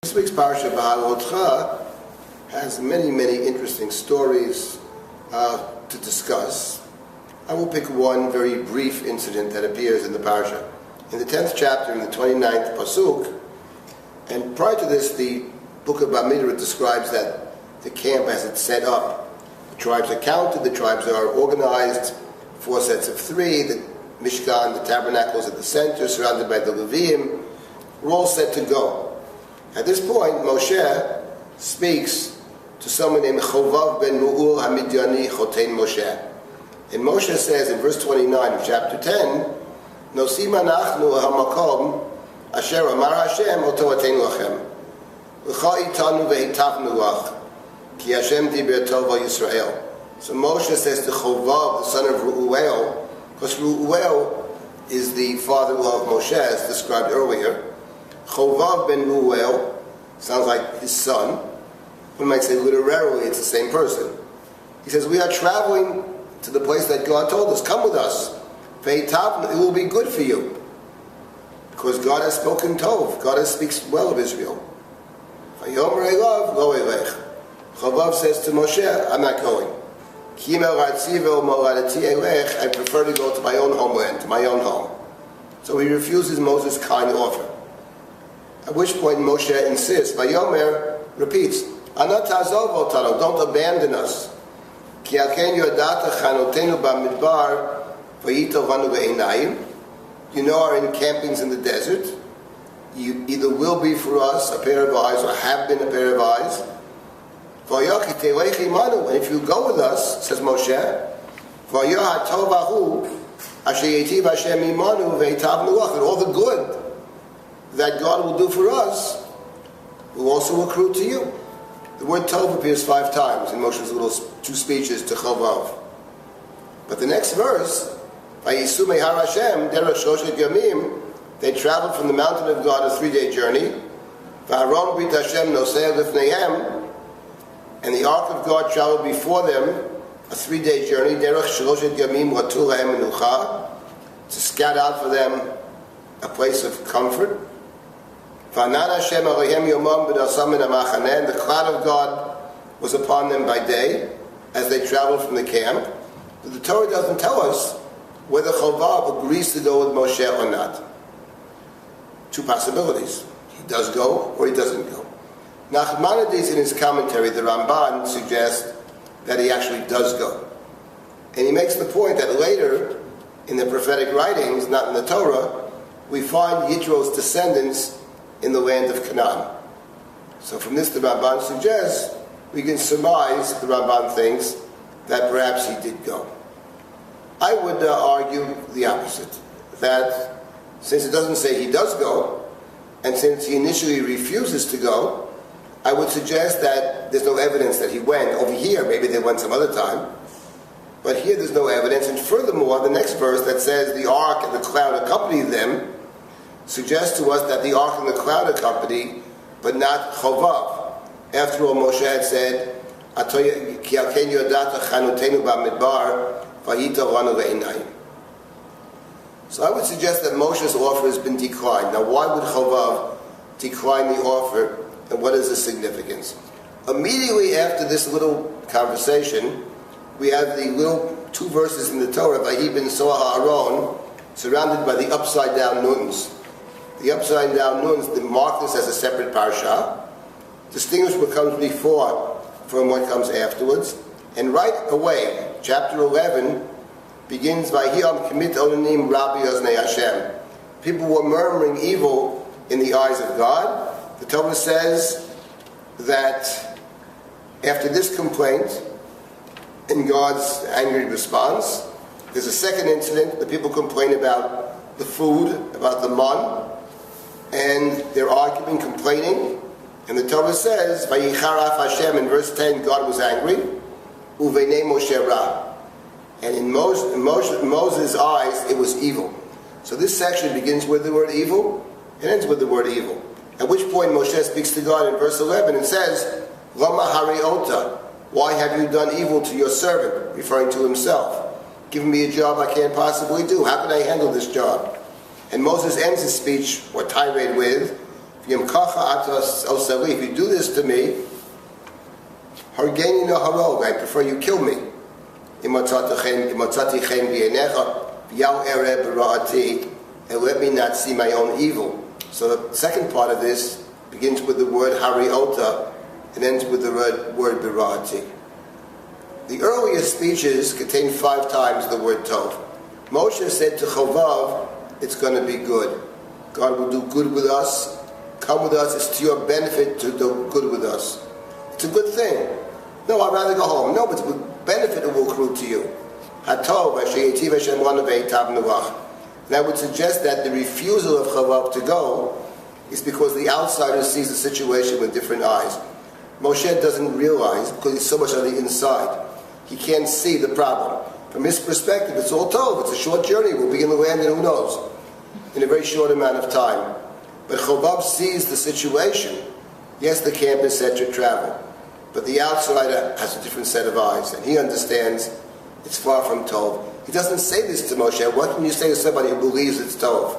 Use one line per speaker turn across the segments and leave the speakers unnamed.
This week's Parashat Beha'alotecha has many interesting stories to discuss. I will pick one very brief incident that appears in the parasha. In the 10th chapter, in the 29th pasuk, and prior to this, the book of Bamidbar describes that the camp as it's set up. The tribes are counted, the tribes are organized, 4 sets of 3, the Mishkan, the tabernacles at the center, surrounded by the Leviim, we're all set to go. At this point, Moshe speaks to someone named Chovav ben Mu'ur HaMidyani Chotein Moshe. And Moshe says in verse 29 of chapter 10, Nosim anachnu hamakom asher amar Hashem oto ateinu lachem v'cha itanu ve'hitavnu lach ki Hashem diber tov Yisrael. So Moshe says to Chovav, the son of Reuel, because Reuel is the father-in-law of Moshe, as described earlier. Chovav ben Reuel sounds like his son. One might say literally it's the same person. He says, we are traveling to the place that God told us, come with us. It will be good for you. Because God has spoken Tov. God has speaks well of Israel. Chovav says to Moshe, I'm not going. I prefer to go to my own homeland, to my own home. So he refuses Moses' kind offer. At which point Moshe insists, Vayomer repeats, Anat ta'azov otanu, don't abandon us. Ki alken yodata chanotenu bamidbar vayitavanu ve'einayim. You know our encampings in the desert. You either will be for us a pair of eyes or have been a pair of eyes. And if you go with us, says Moshe, and all the good that God will do for us will also accrue to you. The word Tov appears 5 times in Moshe's little 2 speeches to Chovav. But the next verse, they traveled from the mountain of God a 3-day journey, and the ark of God traveled before them a 3-day journey, to scout out for them a place of comfort. And the cloud of God was upon them by day as they traveled from the camp. But the Torah doesn't tell us whether Chovav agrees to go with Moshe or not. 2 possibilities. He does go or he doesn't go. Nachmanides, in his commentary, the Ramban, suggests that he actually does go. And he makes the point that later, in the prophetic writings, not in the Torah, we find Yitro's descendants in the land of Canaan. So from this, the Ramban suggests, we can surmise, the Ramban thinks, that perhaps he did go. I would argue the opposite, that since it doesn't say he does go, and since he initially refuses to go, I would suggest that there's no evidence that he went. Over here, maybe they went some other time. But here there's no evidence. And furthermore, the next verse that says the ark and the cloud accompanied them suggests to us that the ark and the cloud accompanied, but not Chovav. After all, Moshe had said, so I would suggest that Moshe's offer has been declined. Now, why would Chovav decline the offer? And what is the significance? Immediately after this little conversation, we have the little 2 verses in the Torah, Vahi ben Soah Aaron, surrounded by the upside-down nuns. The upside-down nuns mark this as a separate parsha, distinguish what comes before from what comes afterwards, and right away, chapter 11 begins, Vahi am Kimit Onanim Rabbi Oznei Hashem. People were murmuring evil in the eyes of God. The Torah says that after this complaint, in God's angry response, there's a second incident. The people complain about the food, about the man, and they're arguing, complaining. And the Torah says, Vayicharaf Hashem, in verse 10, God was angry. Uveinei Moshe Ra. And in Moses' eyes, it was evil. So this section begins with the word evil and ends with the word evil. At which point Moshe speaks to God in verse 11 and says, Lama hariota, why have you done evil to your servant? Referring to himself. Giving me a job I can't possibly do. How can I handle this job? And Moses ends his speech, or tirade, with, If you do this to me, I prefer you kill me. And let me not see my own evil. So the second part of this begins with the word hariota and ends with the word bira'ati. The earlier speeches contain 5 times the word tov. Moshe said to Chovav, it's going to be good. God will do good with us. Come with us. It's to your benefit to do good with us. It's a good thing. No, I'd rather go home. No, but the benefit it will accrue to you. Hatov, and I would suggest that the refusal of Chovav to go is because the outsider sees the situation with different eyes. Moshe doesn't realize, because he's so much on the inside, he can't see the problem. From his perspective, it's all tov. It's a short journey. We'll be in the land, and who knows, in a very short amount of time. But Chovav sees the situation. Yes, the camp is set to travel, but the outsider has a different set of eyes, and he understands it's far from tov. He doesn't say this to Moshe. What can you say to somebody who believes it's tov?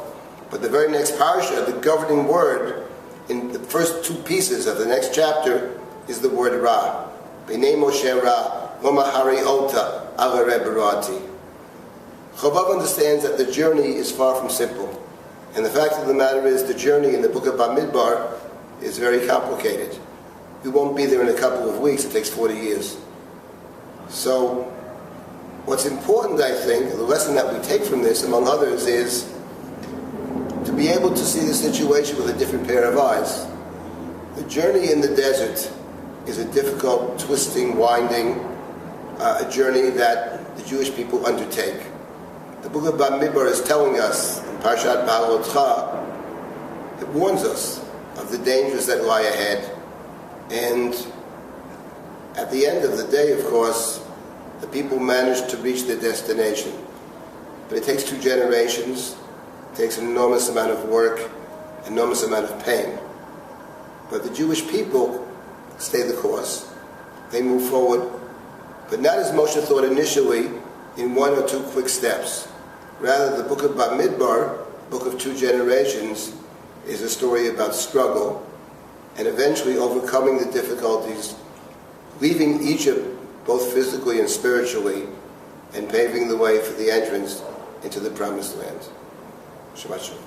But the very next parasha, the governing word in the first 2 pieces of the next chapter is the word ra. B'nei Moshe ra, loma hariota ala reberati. Chovav understands that the journey is far from simple. And the fact of the matter is, the journey in the book of Bamidbar is very complicated. We won't be there in a couple of weeks. It takes 40 years. So, what's important, I think, the lesson that we take from this, among others, is to be able to see the situation with a different pair of eyes. The journey in the desert is a difficult, twisting, winding, a journey that the Jewish people undertake. The book of Bamidbar is telling us, in Parashat Beha'alotecha, it warns us of the dangers that lie ahead. And at the end of the day, of course, the people manage to reach their destination. But it takes 2 generations, it takes an enormous amount of work, an enormous amount of pain. But the Jewish people stay the course. They move forward, but not as Moshe thought initially, in 1 or 2 quick steps. Rather, the book of Bamidbar, book of 2 generations, is a story about struggle and eventually overcoming the difficulties, leaving Egypt both physically and spiritually, and paving the way for the entrance into the Promised Land. Shabbat Shalom.